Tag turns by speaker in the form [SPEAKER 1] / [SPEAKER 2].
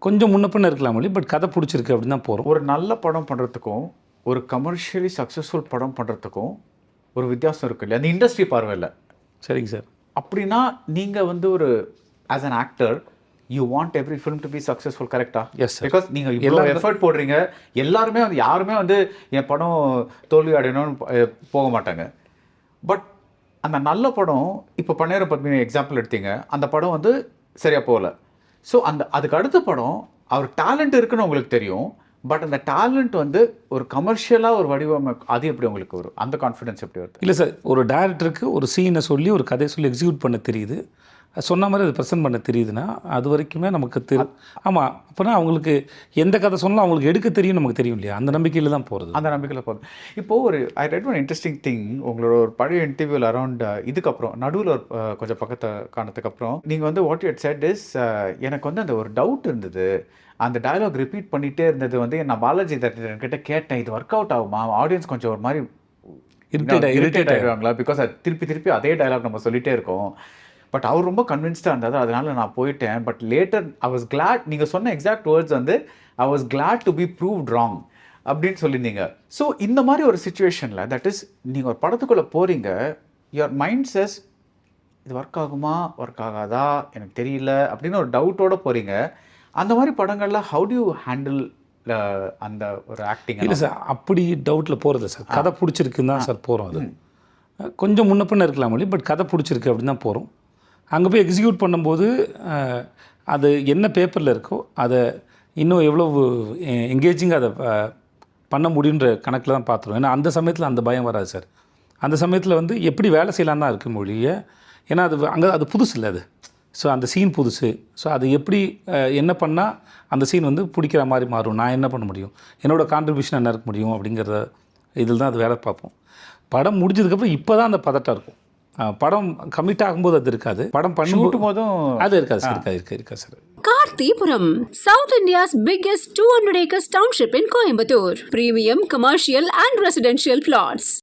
[SPEAKER 1] கொஞ்சம் முன்ன பின்ன இருக்கலாம் மொழி, பட் கதை பிடிச்சிருக்கு அப்படின்னு தான் போகிறோம்.
[SPEAKER 2] ஒரு நல்ல படம் பண்ணுறதுக்கும் ஒரு கமர்ஷியலி சக்ஸஸ்ஃபுல் படம் பண்ணுறதுக்கும் ஒரு வித்தியாசம் இருக்கு இல்லையா, அந்த இண்டஸ்ட்ரி பார்வையில்.
[SPEAKER 1] சரிங்க சார்.
[SPEAKER 2] அப்படின்னா நீங்கள் வந்து ஒரு as an actor you want every film to be successful, கரெக்டா?
[SPEAKER 1] Yes sir.
[SPEAKER 2] பிகாஸ் நீங்கள் இவ்வளோ எஃபர்ட் போடுறீங்க, எல்லாருமே வந்து யாருமே வந்து என் படம் தோல்வி அடையணும்னு போக மாட்டாங்க. பட் அந்த நல்ல படம் இப்போ பன்னீர பத்மினி எக்ஸாம்பிள் எடுத்தீங்க, அந்த படம் வந்து சரியாக போகல. ஸோ அதுக்கு அடுத்த படம் அவர் டேலண்ட் இருக்குன்னு உங்களுக்கு தெரியும், பட் அந்த டேலண்ட் வந்து ஒரு கமர்ஷியலாக ஒரு வடிவமைப்பு, அது எப்படி உங்களுக்கு வரும்? அந்த கான்ஃபிடன்ஸ் எப்படி வருது?
[SPEAKER 1] இல்லை சார், ஒரு டேரக்டருக்கு ஒரு சீனை சொல்லி ஒரு கதையை சொல்லி எக்ஸிக்யூட் பண்ண தெரியுது, சொன்ன மாதிரி அது ப்ரெசென்ட் பண்ண தெரியுதுன்னா அது வரைக்குமே நமக்கு ஆமாம். அப்போனா அவங்களுக்கு எந்த கதை சொன்னாலும் அவங்களுக்கு எடுக்க தெரியும், நமக்கு தெரியும் இல்லையா, அந்த நம்பிக்கையில் தான் போகிறது.
[SPEAKER 2] அந்த நம்பிக்கையில் போகுது. இப்போது I read one interesting thing. உங்களோட ஒரு பழைய இன்டர்வியூவில் அரௌண்ட் இதுக்கப்புறம் நடுவில் ஒரு கொஞ்சம் பக்கத்தை காணத்துக்கப்புறம் நீங்கள் வந்து what you had set is, எனக்கு வந்து அந்த ஒரு டவுட் இருந்தது, அந்த டயலாக் ரிப்பீட் பண்ணிகிட்டே இருந்தது வந்து நான் பாலாஜி கிட்ட கேட்டேன், இது ஒர்க் அவுட் ஆகுமா, ஆடியன்ஸ் கொஞ்சம் ஒரு மாதிரி இரிட்டேட் ஆகிடுவாங்களா, பிகாஸ் அது திருப்பி அதே டயலாக் நம்ம சொல்லிகிட்டே இருக்கோம். பட் அவர் ரொம்ப கன்வின்ஸ்டாக இருந்தார், அதனால நான் போயிட்டேன். But later I was glad, நீங்கள் சொன்ன எக்ஸாக்ட் வேர்ட்ஸ் வந்து I was glad to be proved wrong அப்படின்னு சொல்லியிருந்தீங்க. ஸோ இந்த மாதிரி ஒரு சுச்சுவேஷனில், தட் இஸ் நீங்கள் ஒரு படத்துக்குள்ளே போகிறீங்க, யுவர் மைண்ட் செஸ் இது ஒர்க் ஆகுமா ஒர்க் ஆகாதா எனக்கு தெரியல அப்படின்னு ஒரு டவுட்டோடு போகிறீங்க. அந்த மாதிரி படங்களில் ஹவு டு யூ ஹேண்டில் அந்த ஒரு ஆக்டிங்?
[SPEAKER 1] இல்லை சார், அப்படி டவுட்டில் போகிறது சார், கதை பிடிச்சிருக்குன்னு தான் சார் போகிறோம். அது கொஞ்சம் முன்ன பின்ன இருக்கலாம் மொழி, பட் கதை பிடிச்சிருக்கு அப்படின்னு தான் போகிறோம். அங்கே போய் எக்ஸிக்யூட் பண்ணும்போது அது என்ன பேப்பரில் இருக்கோ அதை இன்னும் எவ்வளோ எங்கேஜிங்காக அதை பண்ண முடியுன்ற கணக்கில் தான் பார்த்துருவோம். ஏன்னா அந்த சமயத்தில் அந்த பயம் வராது சார். அந்த சமயத்தில் வந்து எப்படி வேலை செய்யலாம் தான் இருக்குது மொழியை. ஏன்னா அது புதுசு இல்லை அது. ஸோ அந்த சீன் புதுசு. ஸோ அது எப்படி என்ன பண்ணால் அந்த சீன் வந்து பிடிக்கிற மாதிரி மாறும், நான் என்ன பண்ண முடியும், என்னோடய கான்ட்ரிபியூஷன் என்ன இருக்க முடியும் அப்படிங்கிறத இதில் தான் அது வேலை பார்ப்போம். படம் முடிஞ்சதுக்கப்புறம் இப்போ தான் அந்த பதட்டம் இருக்கும். படம் கமிட் ஆகும்போது அது இருக்காது, படம் பண்ணும் போதும் அது இருக்காது சார். இருக்கா sir.
[SPEAKER 3] கார்த்திபுரம், South India's biggest 200 acres township in Coimbatore. Premium commercial and residential plots.